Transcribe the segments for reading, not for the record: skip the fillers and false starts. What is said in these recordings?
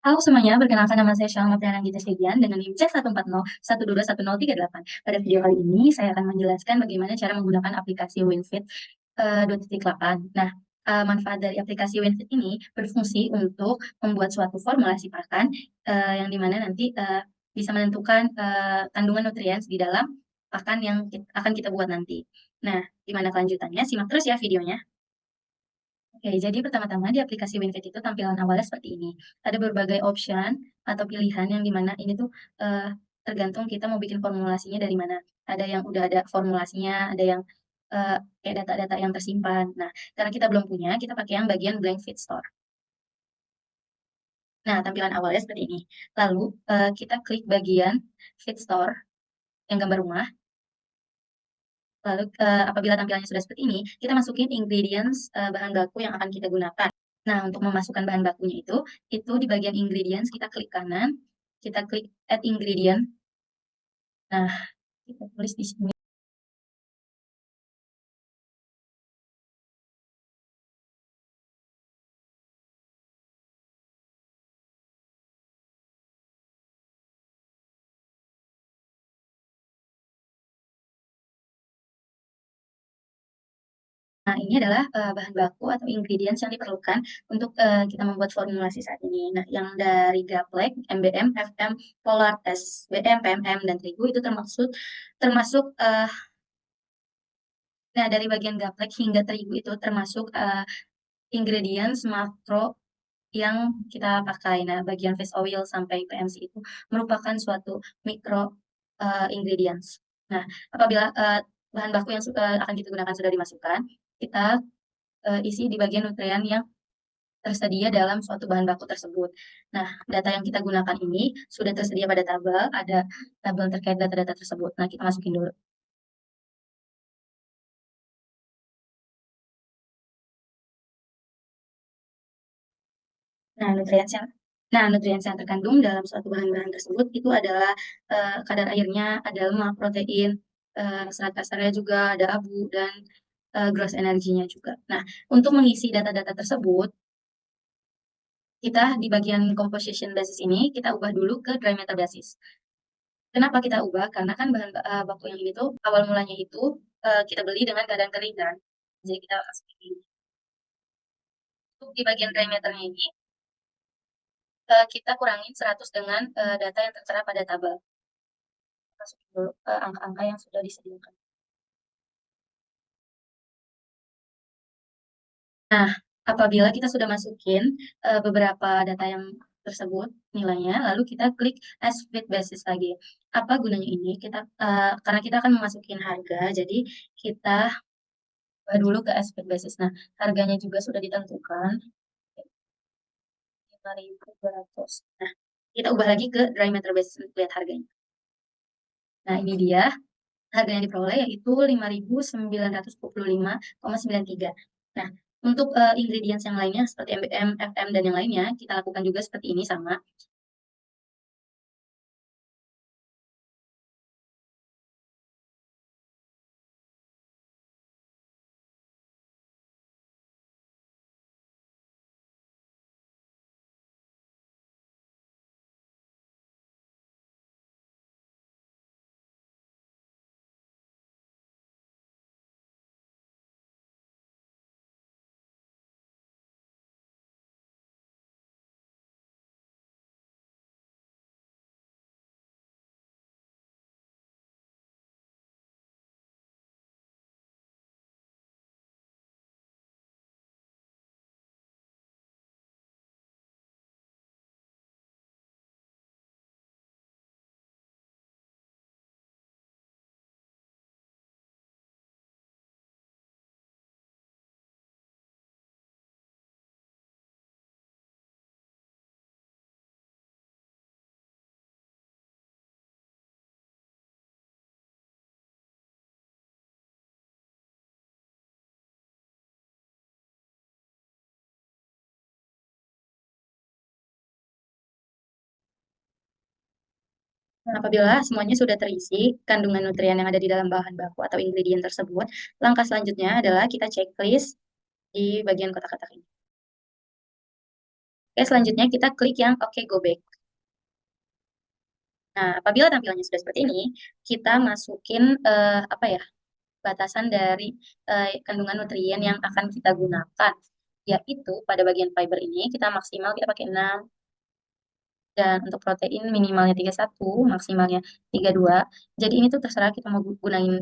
Halo semuanya, perkenalkan nama saya Syalma Priana Gita Segian dengan NIM C140 1221038. Pada video kali ini, saya akan menjelaskan bagaimana cara menggunakan aplikasi WinFit 2.8. Nah, manfaat dari aplikasi WinFit ini berfungsi untuk membuat suatu formulasi pakan yang dimana nanti bisa menentukan kandungan nutrien di dalam pakan yang akan kita buat nanti. Nah, gimana kelanjutannya? Simak terus ya videonya. Oke, jadi pertama-tama di aplikasi WinFit itu tampilan awalnya seperti ini. Ada berbagai option atau pilihan yang dimana ini tuh eh, tergantung kita mau bikin formulasinya dari mana. Ada yang udah ada formulasinya, ada yang kayak data-data yang tersimpan. Nah, karena kita belum punya, kita pakai yang bagian blank feed store. Nah, tampilan awalnya seperti ini. Lalu kita klik bagian feed store yang gambar rumah. Lalu apabila tampilannya sudah seperti ini, kita masukin ingredients bahan baku yang akan kita gunakan. Nah, untuk memasukkan bahan bakunya itu di bagian ingredients kita klik kanan, kita klik add ingredient. Nah, kita tulis di sini. Nah, ini adalah bahan baku atau ingredients yang diperlukan untuk kita membuat formulasi saat ini. Nah, yang dari gaplek, MBM, FM, Polar S, BM, PMM, dan terigu itu termasuk termasuk nah dari bagian gaplek hingga terigu itu termasuk ingredients makro yang kita pakai. Nah, bagian fish oil sampai PMC itu merupakan suatu mikro ingredients. Nah, apabila bahan baku yang akan kita gunakan sudah dimasukkan, kita isi di bagian nutrien yang tersedia dalam suatu bahan baku tersebut. Nah, data yang kita gunakan ini sudah tersedia pada tabel, ada tabel terkait data-data tersebut. Nah, kita masukin dulu. Nah, nutriens yang terkandung dalam suatu bahan-bahan tersebut itu adalah kadar airnya, ada lemak, protein, serat kasarnya juga, ada abu, dan gross energinya juga. Nah, untuk mengisi data-data tersebut, kita di bagian composition basis ini, kita ubah dulu ke dry matter basis. Kenapa kita ubah? Karena kan bahan baku yang ini tuh awal mulanya itu kita beli dengan keadaan kering kan. Jadi kita masukin. Untuk di bagian dry matternya ini, kita kurangin 100 dengan data yang tertera pada tabel. Masukin dulu angka-angka yang sudah disediakan. Nah, apabila kita sudah masukin beberapa data yang tersebut nilainya, lalu kita klik as fit basis lagi. Apa gunanya ini? Karena kita akan memasukin harga, jadi kita ubah dulu ke as fit basis. Nah, harganya juga sudah ditentukan 5.200. Nah, kita ubah lagi ke dry matter basis untuk lihat harganya. Nah, ini dia. Harga yang diperoleh yaitu 5.925,93. Nah, untuk ingredients yang lainnya seperti MBM, FM, dan yang lainnya, kita lakukan juga seperti ini sama. Nah, apabila semuanya sudah terisi, kandungan nutrien yang ada di dalam bahan baku atau ingredient tersebut, langkah selanjutnya adalah kita checklist di bagian kotak-kotak ini. Oke, selanjutnya kita klik yang oke go back. Nah, apabila tampilannya sudah seperti ini, kita masukin apa ya, batasan dari kandungan nutrien yang akan kita gunakan. Yaitu pada bagian fiber ini kita maksimal kita pakai 6, dan untuk protein minimalnya 31, maksimalnya 32. Jadi ini tuh terserah kita mau gunain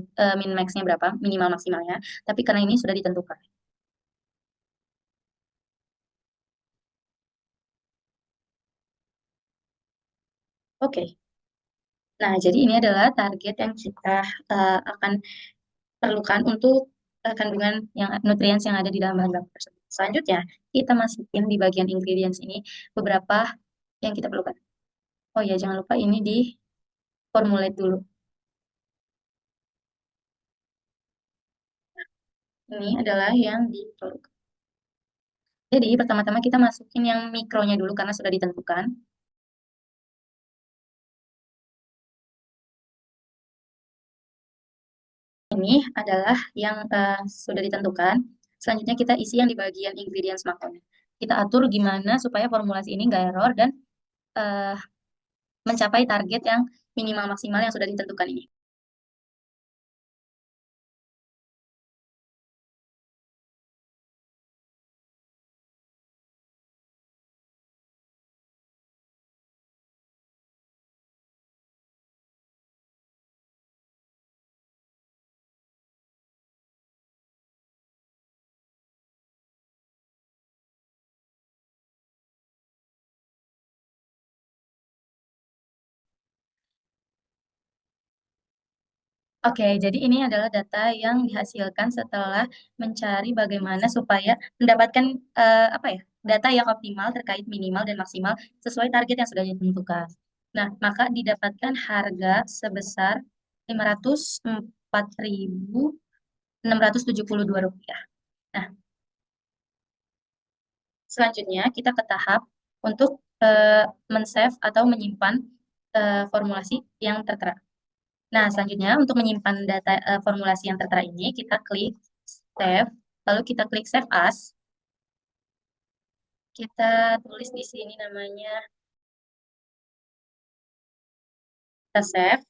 min max-nya berapa, minimal maksimalnya. Tapi karena ini sudah ditentukan. Oke. Nah, jadi ini adalah target yang kita akan perlukan untuk kandungan yang nutrien yang ada di dalam bahan baku tersebut. Selanjutnya, kita masukin di bagian ingredients ini beberapa yang kita perlukan. Oh ya, jangan lupa ini di formulate dulu. Ini adalah yang diperlukan. Jadi, pertama-tama kita masukin yang mikronya dulu karena sudah ditentukan. Ini adalah yang sudah ditentukan. Selanjutnya kita isi yang di bagian ingredients makronya. Kita atur gimana supaya formulasi ini nggak error dan uh, mencapai target yang minimal maksimal yang sudah ditentukan ini. Oke, jadi ini adalah data yang dihasilkan setelah mencari bagaimana supaya mendapatkan apa ya, data yang optimal terkait minimal dan maksimal sesuai target yang sudah ditentukan. Nah, maka didapatkan harga sebesar Rp504.672. Nah, selanjutnya kita ke tahap untuk men-save atau menyimpan formulasi yang tertera. Nah, selanjutnya untuk menyimpan data formulasi yang tertera ini, kita klik save, lalu kita klik save as. Kita tulis di sini namanya, kita save.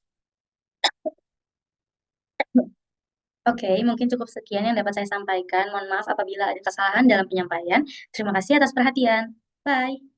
Oke, mungkin cukup sekian yang dapat saya sampaikan. Mohon maaf apabila ada kesalahan dalam penyampaian. Terima kasih atas perhatian. Bye.